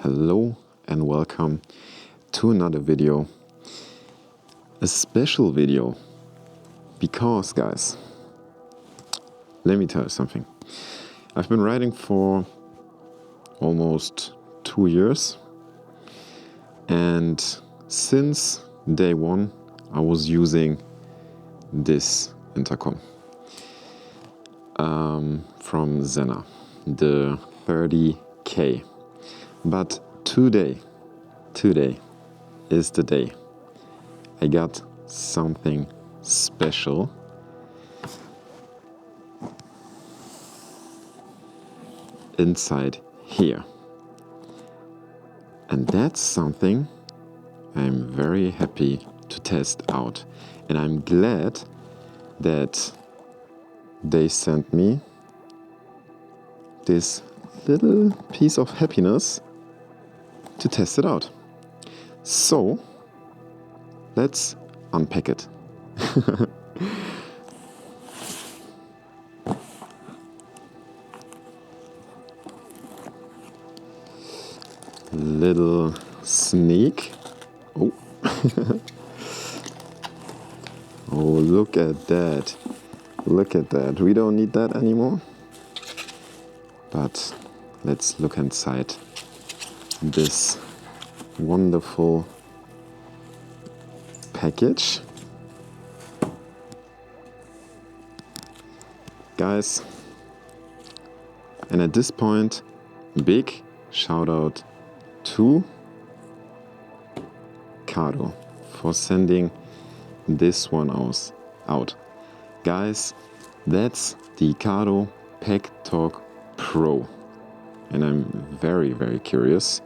Hello and welcome to another video. A special video because, guys, let me tell you something. I've been riding for almost 2 years, and since day one I was using this intercom from Sena, the 30K. But today is the day I got something special. Inside here. And that's something I'm very happy to test out. And I'm glad that they sent me this little piece of happiness to test it out. So let's unpack it. Little sneak. Oh. Oh, look at that. Look at that. We don't need that anymore. But let's look inside this wonderful package. Guys, and at this point, big shout out to Cardo for sending this one out. Guys, that's the Cardo Pack Talk Pro. And I'm very, very curious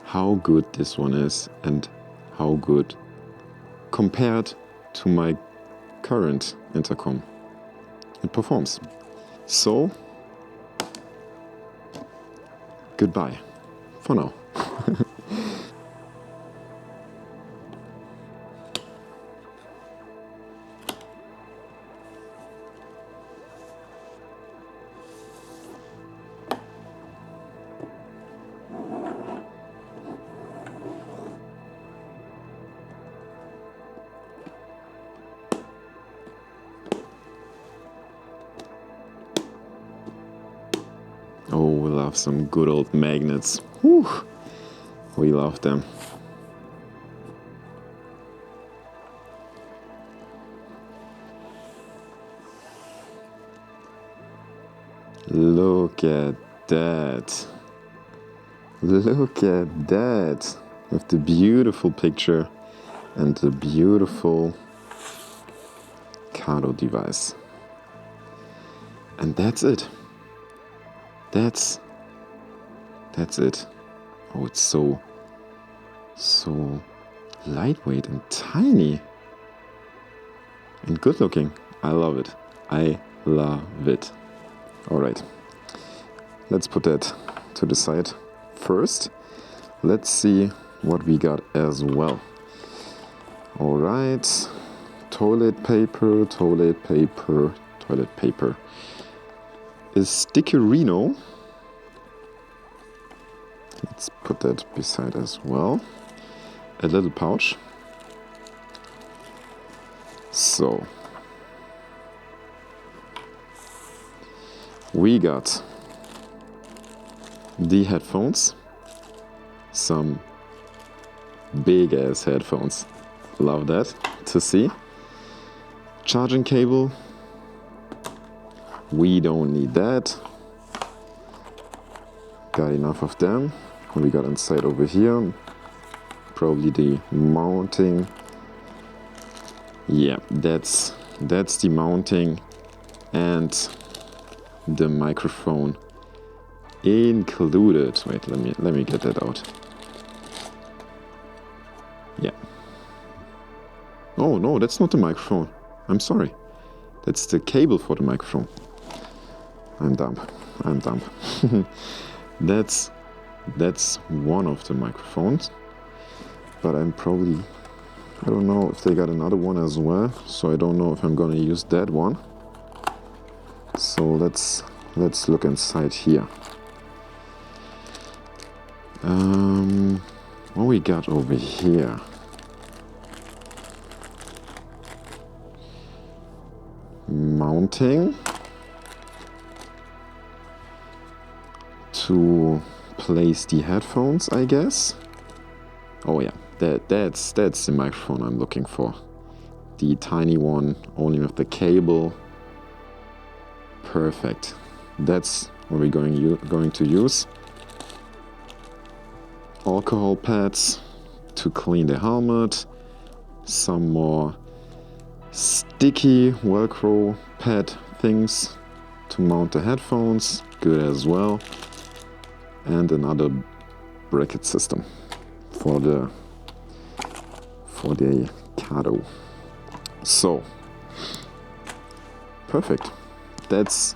how good this one is and how good compared to my current intercom it performs. So, goodbye for now. Oh, we love some good old magnets. Whew. We love them. Look at that. Look at that. With the beautiful picture and the beautiful Cardo device. And that's it. That's it. Oh, it's so lightweight and tiny and good looking. I love it. I love it. All right, let's put that to the side first. Let's see what we got as well. All right, toilet paper. A stickerino. Let's put that beside as well. A little pouch. So we got the headphones. Some big ass headphones. Love that to see. Charging cable. We don't need that. Got enough of them. What we got inside over here? Probably the mounting. Yeah, that's the mounting and the microphone included. Wait, let me get that out. Yeah. Oh no, that's not the microphone. I'm sorry. That's the cable for the microphone. I'm dumb. That's one of the microphones, but I don't know if they got another one as well, so I don't know if I'm gonna use that one. So let's look inside here. What we got over here? Mounting to place the headphones, I guess. Oh yeah, that's the microphone I'm looking for. The tiny one, only with the cable. Perfect. That's what we're going to use. Alcohol pads to clean the helmet. Some more sticky Velcro pad things to mount the headphones. Good as well. And another bracket system for the Cardo. So perfect. That's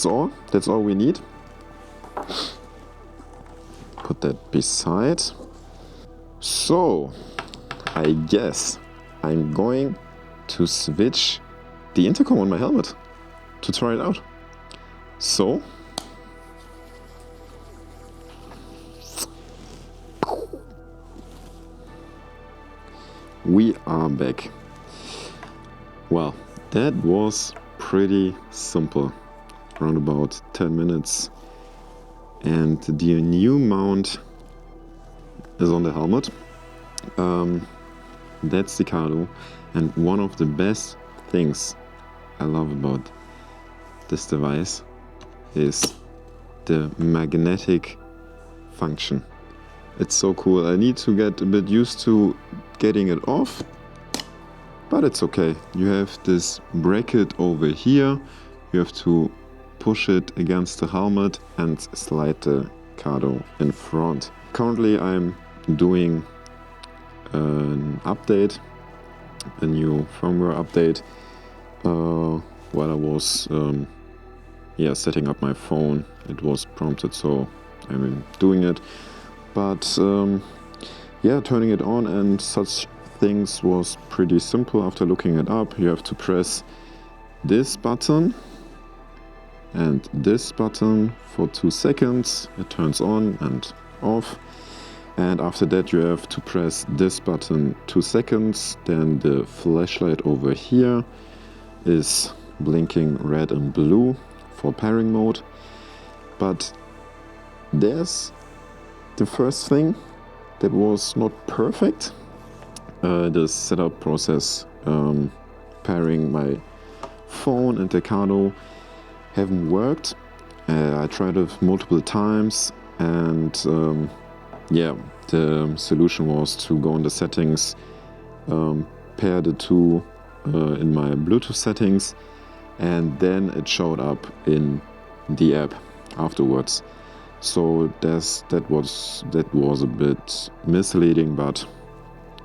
all. That's all we need. Put that beside. So I guess I'm going to switch the intercom on my helmet to try it out. So we are back. Well, that was pretty simple. Around about 10 minutes. And the new mount is on the helmet. That's the Cardo. And one of the best things I love about this device is the magnetic function. It's so cool. I need to get a bit used to getting it off, but it's okay. You have this bracket over here. You have to push it against the helmet and slide the Cardo in front. Currently I'm doing an update, a new firmware update, while I was setting up my phone. It was prompted, so I'm doing it. But turning it on and such things was pretty simple. After looking it up, you have to press this button and this button for 2 seconds. It turns on and off. And after that you have to press this button 2 seconds. Then the flashlight over here is blinking red and blue for pairing mode. But there's the first thing that was not perfect. The setup process, pairing my phone and the Cardo haven't worked. I tried it multiple times, and the solution was to go in the settings, pair the two in my Bluetooth settings, and then it showed up in the app afterwards. So that was a bit misleading, but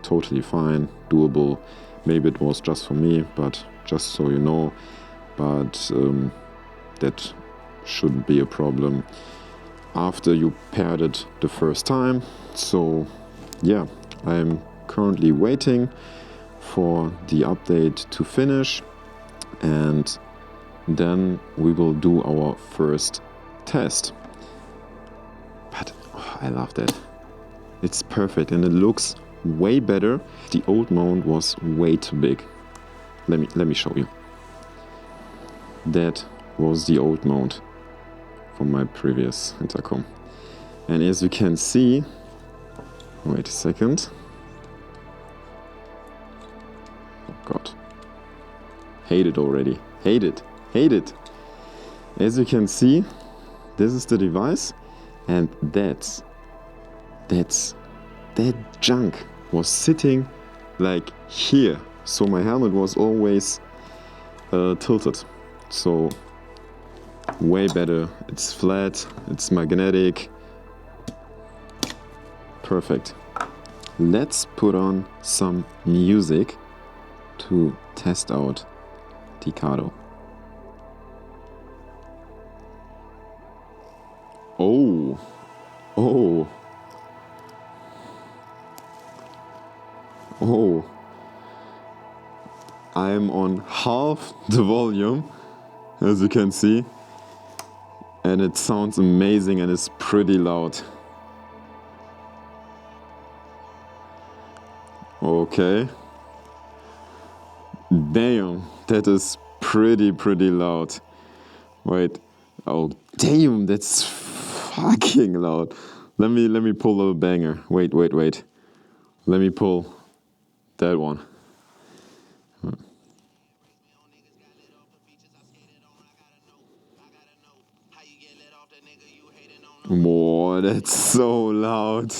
totally fine, doable. Maybe it was just for me, but just so you know. But that shouldn't be a problem after you paired it the first time. So yeah, I'm currently waiting for the update to finish, and then we will do our first test. But I love that. It's perfect and it looks way better. The old mount was way too big. Let me show you. That was the old mount from my previous intercom. And as you can see, wait a second. Oh God. Hate it already. Hate it. Hate it. As you can see, this is the device, and that junk was sitting like here. So my helmet was always tilted. So way better. It's flat, it's magnetic. Perfect. Let's put on some music to test out the Cardo. Oh, oh, oh. I'm on half the volume, as you can see, and it sounds amazing and it's pretty loud. Okay. Damn, that is pretty loud. Wait. Oh, damn, that's fucking loud. Let me pull a little banger. Wait. Let me pull that one. Whoa, that's so loud.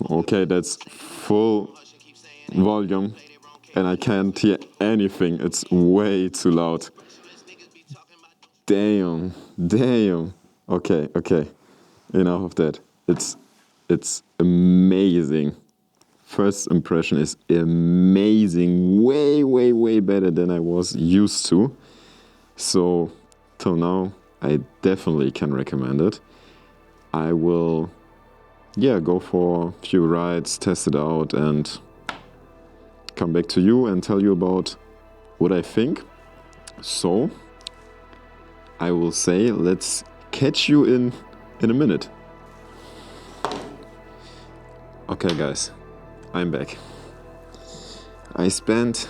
Okay, that's full volume and I can't hear anything. It's way too loud. Damn. Okay. Enough of that. It's amazing. First impression is amazing. Way better than I was used to. So till now, I definitely can recommend it. I will, go for a few rides, test it out, and come back to you and tell you about what I think. So I will say, let's catch you in a minute. Okay, guys, I'm back. I spent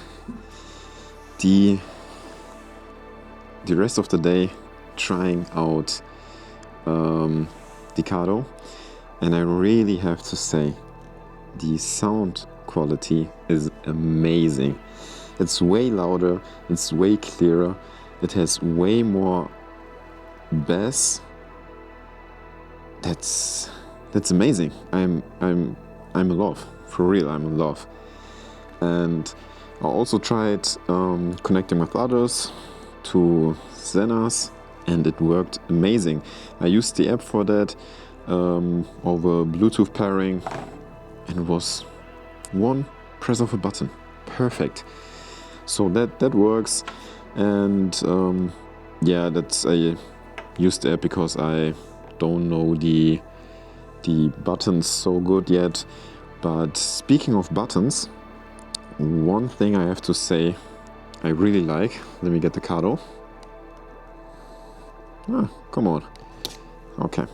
the rest of the day trying out the Cardo, and I really have to say the sound quality is amazing. It's way louder, it's way clearer, it has way more bass. That's amazing. I'm in love, for real. I'm in love. And I also tried connecting with others to Senas, and it worked amazing. I used the app for that over Bluetooth pairing, and it was one press of a button. Perfect. So that works. And I used the app because I don't know the buttons so good yet. But speaking of buttons, one thing I have to say I really like. Let me get the Cardo. Come on. Okay.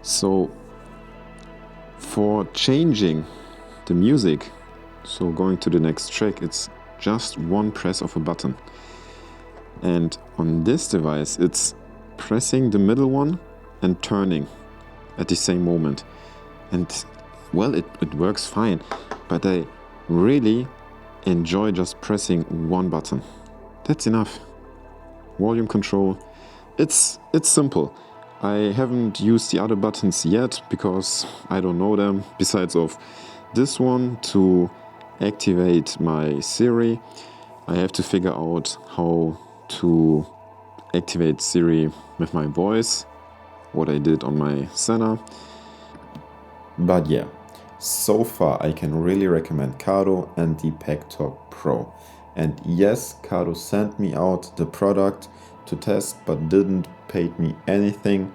So for changing the music, so going to the next track, it's just one press of a button. And on this device, it's pressing the middle one and turning at the same moment. And well, it works fine, but I really enjoy just pressing one button. That's enough. Volume control, it's simple. I haven't used the other buttons yet because I don't know them, besides of this one to activate my Siri. I have to figure out how to activate Siri with my voice, what I did on my Sena. But yeah, so far I can really recommend Cardo and the Talk Pro. And yes, Cardo sent me out the product to test, but didn't pay me anything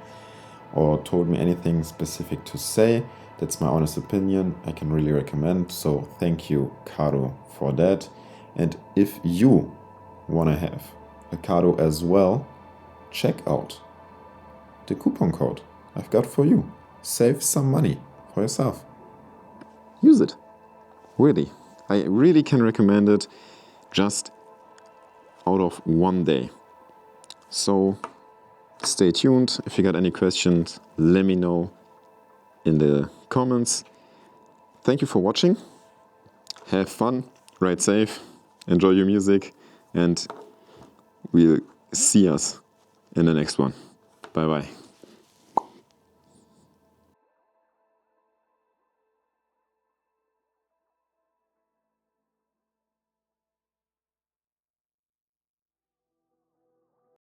or told me anything specific to say. That's my honest opinion. I can really recommend. So thank you, Cardo, for that. And if you want to have a Cardo as well, check out the coupon code I've got for you. Save some money for yourself. Use it. Really. I really can recommend it just out of one day. So stay tuned. If you got any questions, let me know in the comments. Thank you for watching. Have fun, ride safe, enjoy your music, and we'll see us in the next one. Bye bye.